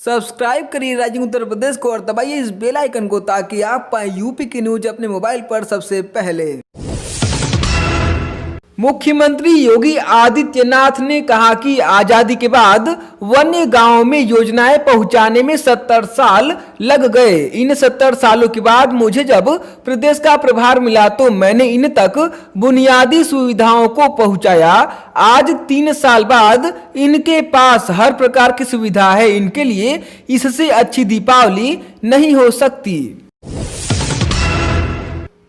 Subscribe करिए rising Uttar Pradesh को और दबाइए इस बेल आइकन को ताकि आप पाए यूपी की न्यूज अपने मोबाइल पर सबसे पहले। मुख्यमंत्री योगी आदित्यनाथ ने कहा कि आजादी के बाद वन्य गांवों में योजनाएं पहुंचाने में 70 साल लग गए। इन 70 सालों के बाद मुझे जब प्रदेश का प्रभार मिला तो मैंने इन तक बुनियादी सुविधाओं को पहुंचाया। आज 3 साल बाद इनके पास हर प्रकार की सुविधा है। इनके लिए इससे अच्छी दीपावली नहीं हो सकती।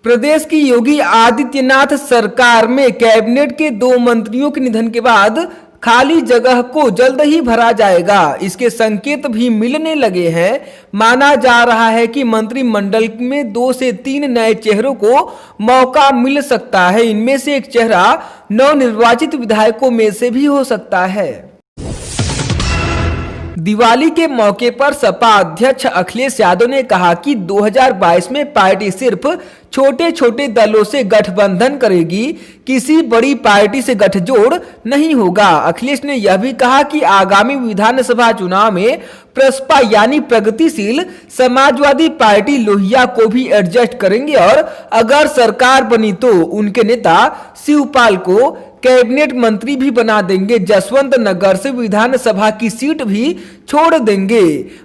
प्रदेश की योगी आदित्यनाथ सरकार में कैबिनेट के 2 मंत्रियों के निधन के बाद खाली जगह को जल्द ही भरा जाएगा। इसके संकेत भी मिलने लगे हैं। माना जा रहा है कि मंत्रिमंडल में 2 से 3 नए चेहरों को मौका मिल सकता है। इनमें से एक चेहरा नवनिर्वाचित विधायकों में से भी हो सकता है। दिवाली के मौके पर सपा अध्यक्ष अखिलेश यादव ने कहा कि 2022 में पार्टी सिर्फ छोटे छोटे दलों से गठबंधन करेगी, किसी बड़ी पार्टी से गठजोड़ नहीं होगा। अखिलेश ने यह भी कहा कि आगामी विधानसभा चुनाव में प्रसपा यानी प्रगतिशील समाजवादी पार्टी लोहिया को भी एडजस्ट करेंगे और अगर सरकार बनी तो उनके नेता शिवपाल को कैबिनेट मंत्री भी बना देंगे। जसवंत नगर से विधानसभा की सीट भी छोड़ देंगे।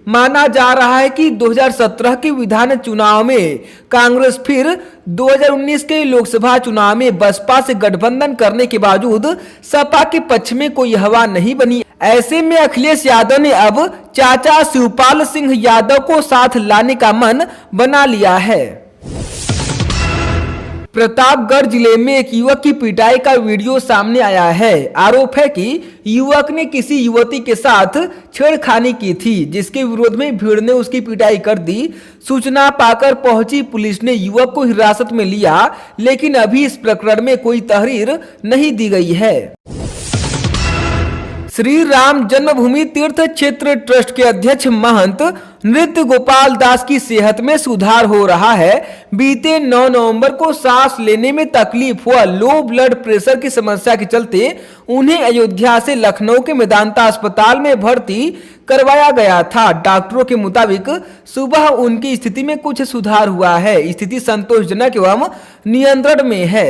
माना जा रहा है कि 2017 के विधान चुनाव में कांग्रेस फिर 2019 के लोकसभा चुनाव में बसपा से गठबंधन करने के बावजूद सपा के पक्ष में कोई हवा नहीं बनी। ऐसे में अखिलेश यादव ने अब चाचा शिवपाल सिंह यादव को साथ लाने का मन बना लिया है। प्रतापगढ़ जिले में एक युवक की पिटाई का वीडियो सामने आया है। आरोप है कि युवक ने किसी युवती के साथ छेड़खानी की थी, जिसके विरोध में भीड़ ने उसकी पिटाई कर दी। सूचना पाकर पहुंची पुलिस ने युवक को हिरासत में लिया, लेकिन अभी इस प्रकरण में कोई तहरीर नहीं दी गई है। श्री राम जन्मभूमि तीर्थ क्षेत्र ट्रस्ट के अध्यक्ष महंत नृत्य गोपाल दास की सेहत में सुधार हो रहा है। बीते 9 नवंबर को सांस लेने में तकलीफ हुआ लो ब्लड प्रेशर की समस्या के चलते उन्हें अयोध्या से लखनऊ के मेदांता अस्पताल में भर्ती करवाया गया था। डॉक्टरों के मुताबिक सुबह उनकी स्थिति में कुछ सुधार हुआ है। स्थिति संतोषजनक एवं नियंत्रण में है।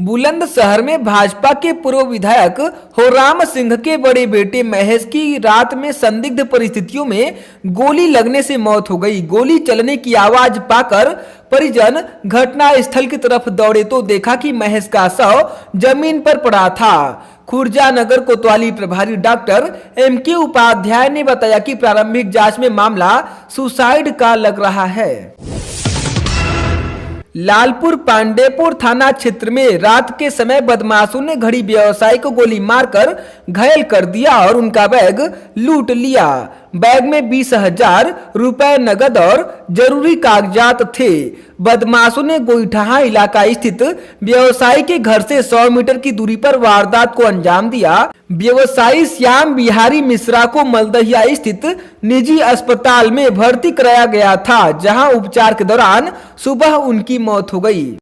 बुलंदशहर में भाजपा के पूर्व विधायक होराम सिंह के बड़े बेटे महेश की रात में संदिग्ध परिस्थितियों में गोली लगने से मौत हो गई। गोली चलने की आवाज पाकर परिजन घटना स्थल की तरफ दौड़े तो देखा कि महेश का शव जमीन पर पड़ा था। खुर्जा नगर कोतवाली प्रभारी डॉक्टर MK उपाध्याय ने बताया कि प्रारंभिक जांच में मामला सुसाइड का लग रहा है। लालपुर पांडेपुर थाना क्षेत्र में रात के समय बदमाशों ने घड़ी व्यवसायी को गोली मारकर घायल कर दिया और उनका बैग लूट लिया। बैग में 20,000 रुपए नगद और जरूरी कागजात थे। बदमाशों ने गोईठा इलाका स्थित व्यवसायी के घर से 100 मीटर की दूरी पर वारदात को अंजाम दिया। व्यवसायी श्याम बिहारी मिश्रा को मलदहिया स्थित निजी अस्पताल में भर्ती कराया गया था, जहां उपचार के दौरान सुबह उनकी मौत हो गई।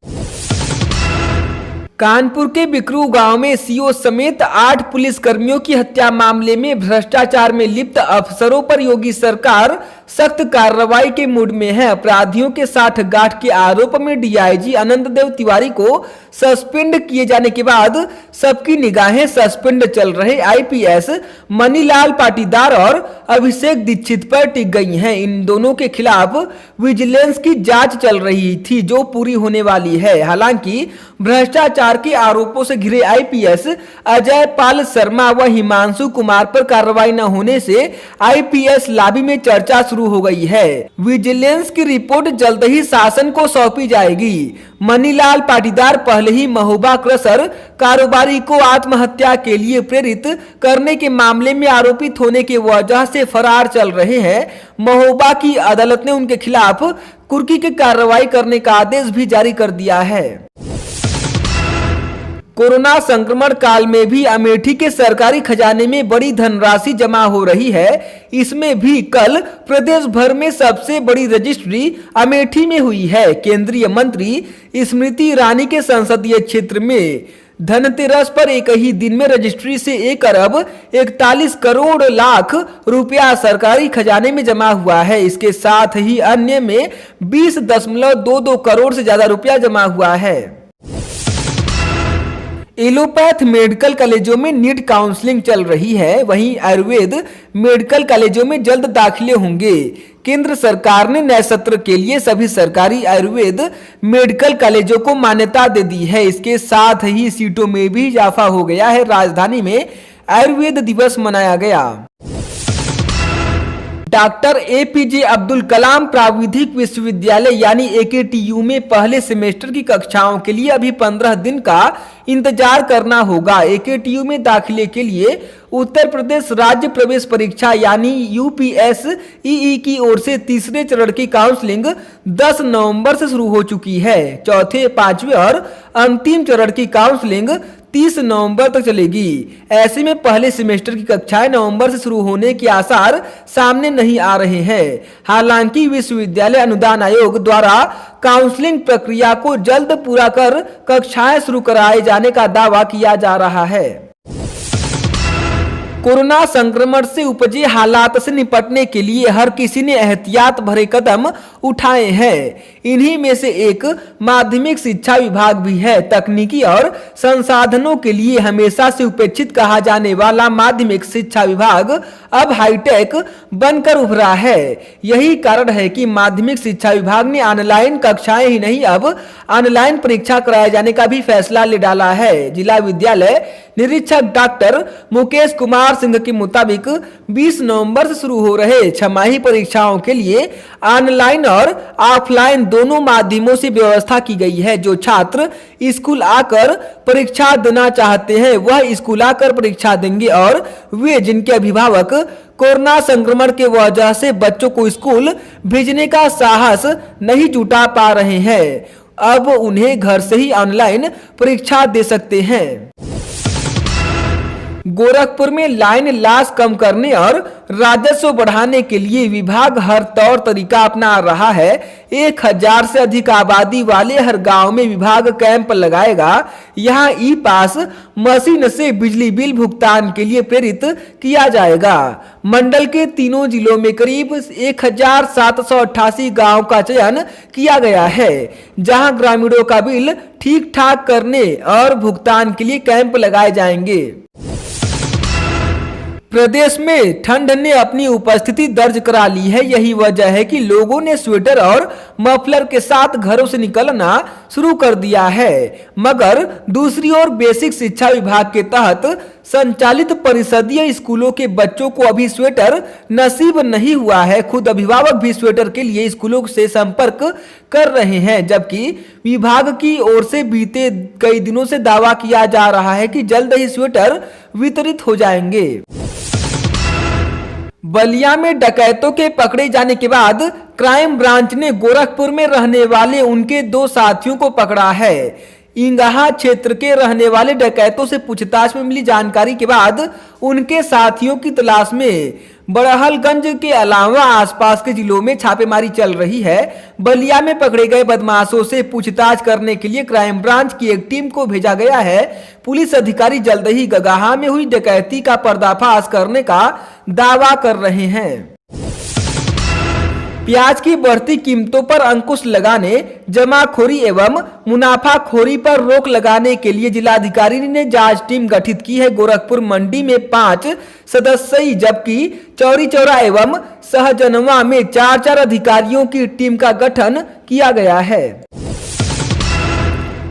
कानपुर के बिकरू गांव में सीओ समेत 8 पुलिसकर्मियों की हत्या मामले में भ्रष्टाचार में लिप्त अफसरों पर योगी सरकार सख्त कार्रवाई के मूड में है। अपराधियों के साठगांठ के आरोप में डीआईजी आनंद देव तिवारी को सस्पेंड किए जाने के बाद सबकी निगाहें सस्पेंड चल रहे आईपीएस मनीलाल पाटीदार और अभिषेक दीक्षित पर टिक गई हैं। इन दोनों के खिलाफ विजिलेंस की जांच चल रही थी, जो पूरी होने वाली है। हालांकि भ्रष्टाचार के आरोपों से घिरे आईपीएस अजय पाल शर्मा व हिमांशु कुमार पर कार्रवाई न होने से आईपीएस लॉबी में चर्चा शुरू हो गई है। विजिलेंस की रिपोर्ट जल्द ही शासन को सौंपी जाएगी। मनीलाल पाटीदार पहले ही महोबा क्रशर कारोबारी को आत्महत्या के लिए प्रेरित करने के मामले में आरोपित होने की वजह से फरार चल रहे हैं। महोबा की अदालत ने उनके खिलाफ कुर्की की कार्रवाई करने का आदेश भी जारी कर दिया है। कोरोना संक्रमण काल में भी अमेठी के सरकारी खजाने में बड़ी धनराशि जमा हो रही है। इसमें भी कल प्रदेश भर में सबसे बड़ी रजिस्ट्री अमेठी में हुई है। केंद्रीय मंत्री स्मृति ईरानी के संसदीय क्षेत्र में धनतेरस पर एक ही दिन में रजिस्ट्री से 1 अरब 41 करोड़ लाख रुपया सरकारी खजाने में जमा हुआ है। इसके साथ ही अन्य में 20.22 करोड़ से ज्यादा रुपया जमा हुआ है। एलोपैथ मेडिकल कॉलेजों में नीट काउंसलिंग चल रही है, वहीं आयुर्वेद मेडिकल कॉलेजों में जल्द दाखिले होंगे। केंद्र सरकार ने नए सत्र के लिए सभी सरकारी आयुर्वेद मेडिकल कॉलेजों को मान्यता दे दी है। इसके साथ ही सीटों में भी इजाफा हो गया है। राजधानी में आयुर्वेद दिवस मनाया गया। डॉक्टर एपीजे अब्दुल कलाम प्राविधिक विश्वविद्यालय यानी एकेटीयू में पहले सेमेस्टर की कक्षाओं के लिए अभी 15 दिन का इंतजार करना होगा। एकेटीयू में दाखिले के लिए उत्तर प्रदेश राज्य प्रवेश परीक्षा यानी यूपीएसईई की ओर से तीसरे चरण की काउंसलिंग 10 नवंबर से शुरू हो चुकी है। चौथे, पांचवें और अंतिम चरण की काउंसलिंग 30 नवंबर तक चलेगी। ऐसे में पहले सेमेस्टर की कक्षाएं नवंबर से शुरू होने के आसार सामने नहीं आ रहे हैं। हालांकि विश्वविद्यालय अनुदान आयोग द्वारा काउंसलिंग प्रक्रिया को जल्द पूरा कर कक्षाएं शुरू कराए जाने का दावा किया जा रहा है। कोरोना संक्रमण से उपजे हालात से निपटने के लिए हर किसी ने एहतियात भरे कदम उठाए हैं। इन्हीं में से एक माध्यमिक शिक्षा विभाग भी है। तकनीकी और संसाधनों के लिए हमेशा से उपेक्षित कहा जाने वाला माध्यमिक शिक्षा विभाग अब हाईटेक बनकर उभरा है। यही कारण है कि माध्यमिक शिक्षा विभाग ने ऑनलाइन कक्षाएं ही नहीं, अब ऑनलाइन परीक्षा कराए जाने का भी फैसला ले डाला है। जिला विद्यालय निरीक्षक डॉक्टर मुकेश कुमार सिंह के मुताबिक 20 नवंबर से शुरू हो रहे छमाही परीक्षाओं के लिए ऑनलाइन और ऑफलाइन दोनों माध्यमों से व्यवस्था की गई है। जो छात्र स्कूल आकर परीक्षा देना चाहते हैं वह स्कूल आकर परीक्षा देंगे और वे जिनके अभिभावक कोरोना संक्रमण के वजह से बच्चों को स्कूल भेजने का साहस नहीं जुटा पा रहे हैं, अब उन्हें घर से ही ऑनलाइन परीक्षा दे सकते हैं। गोरखपुर में लाइन लॉस कम करने और राजस्व बढ़ाने के लिए विभाग हर तौर तरीका अपना रहा है। 1000 से अधिक आबादी वाले हर गांव में विभाग कैंप लगाएगा। यहां ई पास मशीन से बिजली बिल भुगतान के लिए प्रेरित किया जाएगा। मंडल के तीनों जिलों में करीब 1788 गांव का चयन किया गया है, जहां ग्रामीणों का बिल ठीक ठाक करने और भुगतान के लिए कैंप लगाए जाएंगे। प्रदेश में ठंड ने अपनी उपस्थिति दर्ज करा ली है। यही वजह है कि लोगों ने स्वेटर और मफलर के साथ घरों से निकलना शुरू कर दिया है। मगर दूसरी ओर बेसिक शिक्षा विभाग के तहत संचालित परिषदीय स्कूलों के बच्चों को अभी स्वेटर नसीब नहीं हुआ है। खुद अभिभावक भी स्वेटर के लिए स्कूलों से संपर्क कर रहे हैं, जबकि विभाग की ओर से बीते कई दिनों से दावा किया जा रहा है कि जल्द ही स्वेटर वितरित हो जाएंगे। बलिया में डकैतों के पकड़े जाने के बाद क्राइम ब्रांच ने गोरखपुर में रहने वाले उनके 2 साथियों को पकड़ा है। इंगहा क्षेत्र के रहने वाले डकैतों से पूछताछ में मिली जानकारी के बाद उनके साथियों की तलाश में बड़हलगंज के अलावा आसपास के जिलों में छापेमारी चल रही है। बलिया में पकड़े गए बदमाशों से पूछताछ करने के लिए क्राइम ब्रांच की एक टीम को भेजा गया है। पुलिस अधिकारी जल्द ही गगाहा में हुई डकैती का पर्दाफाश करने का दावा कर रहे हैं। प्याज की बढ़ती कीमतों पर अंकुश लगाने, जमाखोरी एवं मुनाफाखोरी पर रोक लगाने के लिए जिलाधिकारी ने जांच टीम गठित की है। गोरखपुर मंडी में 5 सदस्यीय जबकि चौरी चौरा एवं सहजनवा में 4-4 अधिकारियों की टीम का गठन किया गया है।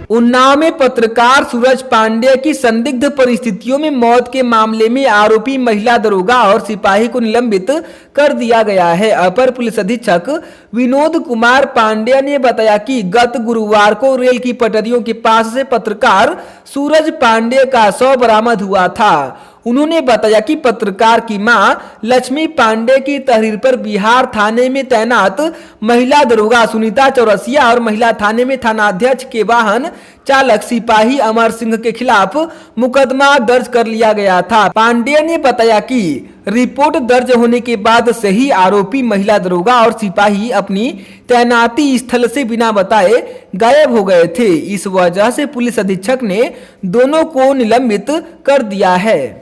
उन्नाव में पत्रकार सूरज पांडेय की संदिग्ध परिस्थितियों में मौत के मामले में आरोपी महिला दरोगा और सिपाही को निलंबित कर दिया गया है। अपर पुलिस अधीक्षक विनोद कुमार पांडेय ने बताया कि गत गुरुवार को रेल की पटरियों के पास से पत्रकार सूरज पांडेय का शव बरामद हुआ था। उन्होंने बताया कि पत्रकार की मां लक्ष्मी पांडे की तहरीर पर बिहार थाने में तैनात महिला दरोगा सुनीता चौरसिया और महिला थाने में थानाध्यक्ष के वाहन चालक सिपाही अमर सिंह के खिलाफ मुकदमा दर्ज कर लिया गया था। पांडेय ने बताया कि रिपोर्ट दर्ज होने के बाद से ही आरोपी महिला दरोगा और सिपाही अपनी तैनाती स्थल से बिना बताए गायब हो गए थे। इस वजह से पुलिस अधीक्षक ने दोनों को निलंबित कर दिया है।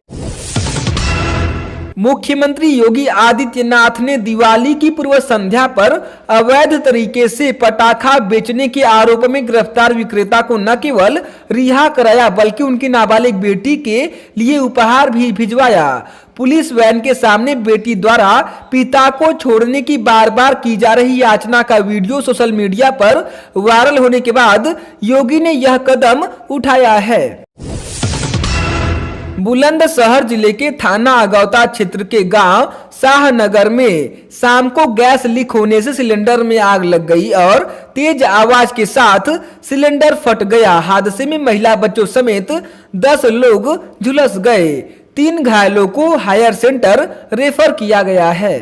मुख्यमंत्री योगी आदित्यनाथ ने दिवाली की पूर्व संध्या पर अवैध तरीके से पटाखा बेचने के आरोप में गिरफ्तार विक्रेता को न केवल रिहा कराया बल्कि उनकी नाबालिग बेटी के लिए उपहार भी भिजवाया। पुलिस वैन के सामने बेटी द्वारा पिता को छोड़ने की बार बार की जा रही याचना का वीडियो सोशल मीडिया पर वायरल होने के बाद योगी ने यह कदम उठाया है। बुलंदशहर जिले के थाना अगौता क्षेत्र के गांव शाहनगर में शाम को गैस लीक होने से सिलेंडर में आग लग गई और तेज आवाज के साथ सिलेंडर फट गया। हादसे में महिला बच्चों समेत 10 लोग झुलस गए। 3 घायलों को हायर सेंटर रेफर किया गया है।